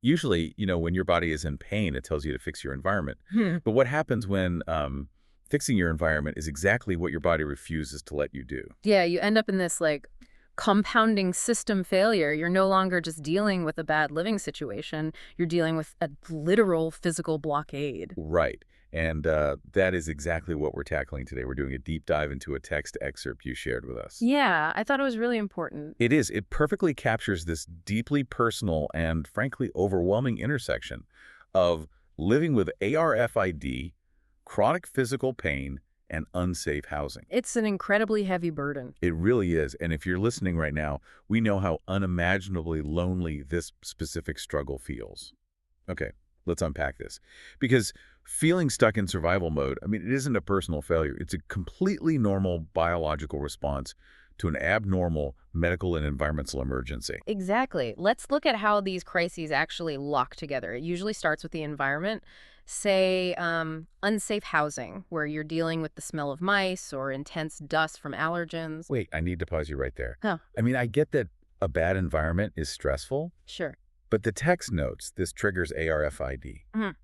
Usually, when your body is in pain, it tells you to fix your environment. Hmm. But what happens when fixing your environment is exactly what your body refuses to let you do? Yeah, you end up in this like compounding system failure. You're no longer just dealing with a bad living situation. You're dealing with a literal physical blockade. Right. And that is exactly what we're tackling today. We're doing a deep dive into a text excerpt you shared with us. Yeah, I thought it was really important. It is. It perfectly captures this deeply personal and, frankly, overwhelming intersection of living with ARFID, chronic physical pain, and unsafe housing. It's an incredibly heavy burden. It really is. And if you're listening right now, we know how unimaginably lonely this specific struggle feels. Okay, let's unpack this. Because feeling stuck in survival mode, it isn't a personal failure. It's a completely normal biological response to an abnormal medical and environmental emergency. Exactly. Let's look at how these crises actually lock together. It usually starts with the environment. Say, unsafe housing, where you're dealing with the smell of mice or intense dust from allergens. Wait, I need to pause you right there. Huh, I get that a bad environment is stressful, sure. but the text notes this triggers ARFID, Mhm.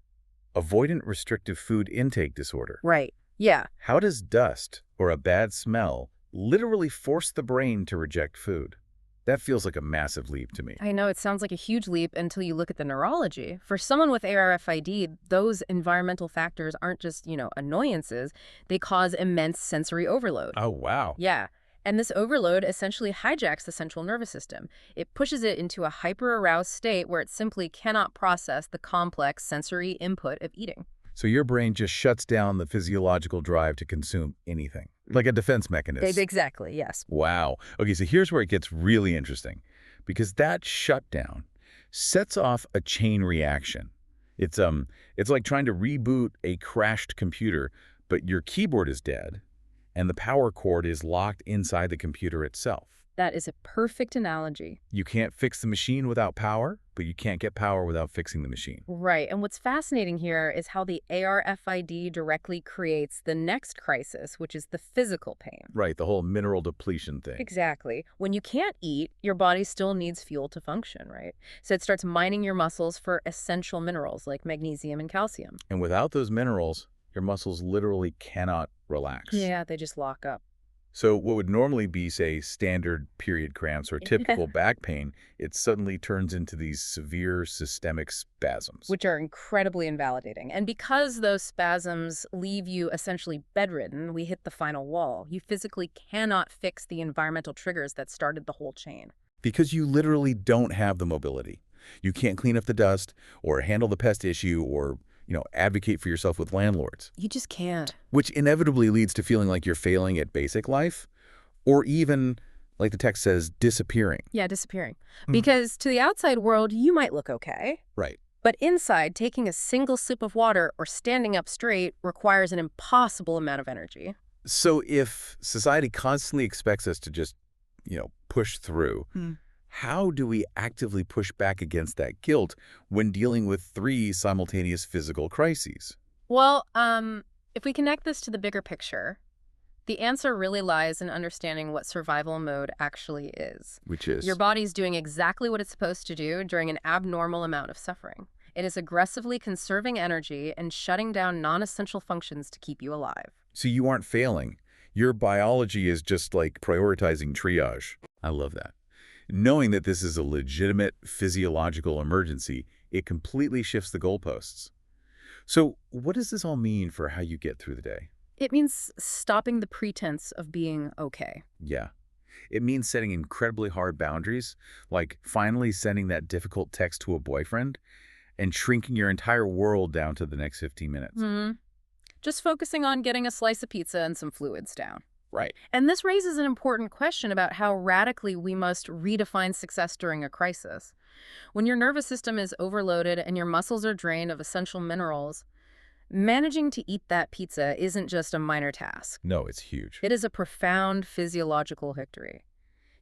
avoidant restrictive food intake disorder. Right. Yeah. How does dust or a bad smell literally force the brain to reject food? That feels like a massive leap to me. I know it sounds like a huge leap until you look at the neurology. For someone with ARFID, those environmental factors aren't just, annoyances. They cause immense sensory overload. Oh, wow. Yeah. And this overload essentially hijacks the central nervous system. It pushes it into a hyper-aroused state where it simply cannot process the complex sensory input of eating. So your brain just shuts down the physiological drive to consume anything, like a defense mechanism. Exactly, yes. Wow. Okay, so here's where it gets really interesting, because that shutdown sets off a chain reaction. It's like trying to reboot a crashed computer, but your keyboard is dead, and the power cord is locked inside the computer itself. That is a perfect analogy. You can't fix the machine without power, but you can't get power without fixing the machine. Right. And what's fascinating here is how the ARFID directly creates the next crisis, which is the physical pain. Right, the whole mineral depletion thing. Exactly. When you can't eat, your body still needs fuel to function, right? So it starts mining your muscles for essential minerals like magnesium and calcium. And without those minerals, your muscles literally cannot relax. Yeah, they just lock up. So what would normally be, say, standard period cramps or typical back pain, it suddenly turns into these severe systemic spasms. Which are incredibly invalidating. And because those spasms leave you essentially bedridden, we hit the final wall. You physically cannot fix the environmental triggers that started the whole chain. Because you literally don't have the mobility. You can't clean up the dust or handle the pest issue or advocate for yourself with landlords. You just can't. Which inevitably leads to feeling like you're failing at basic life, or even, like the text says, disappearing. Yeah, disappearing. Because to the outside world, you might look okay. Right. But inside, taking a single sip of water or standing up straight requires an impossible amount of energy. So if society constantly expects us to just, push through, how do we actively push back against that guilt when dealing with 3 simultaneous physical crises? Well, if we connect this to the bigger picture, the answer really lies in understanding what survival mode actually is. Which is? Your body's doing exactly what it's supposed to do during an abnormal amount of suffering. It is aggressively conserving energy and shutting down non-essential functions to keep you alive. So you aren't failing. Your biology is just like prioritizing triage. I love that. Knowing that this is a legitimate physiological emergency, it completely shifts the goalposts. So what does this all mean for how you get through the day? It means stopping the pretense of being okay. Yeah. It means setting incredibly hard boundaries, like finally sending that difficult text to a boyfriend and shrinking your entire world down to the next 15 minutes. Just focusing on getting a slice of pizza and some fluids down. Right. And this raises an important question about how radically we must redefine success during a crisis. When your nervous system is overloaded and your muscles are drained of essential minerals, managing to eat that pizza isn't just a minor task. No, it's huge. It is a profound physiological victory.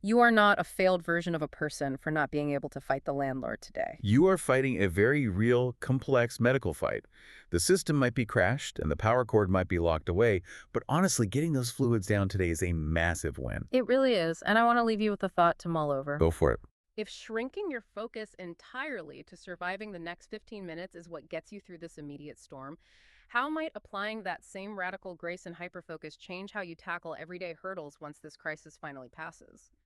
You are not a failed version of a person for not being able to fight the landlord today. You are fighting a very real, complex medical fight. The system might be crashed and the power cord might be locked away, but honestly, getting those fluids down today is a massive win. It really is, and I want to leave you with a thought to mull over. Go for it. If shrinking your focus entirely to surviving the next 15 minutes is what gets you through this immediate storm, how might applying that same radical grace and hyperfocus change how you tackle everyday hurdles once this crisis finally passes?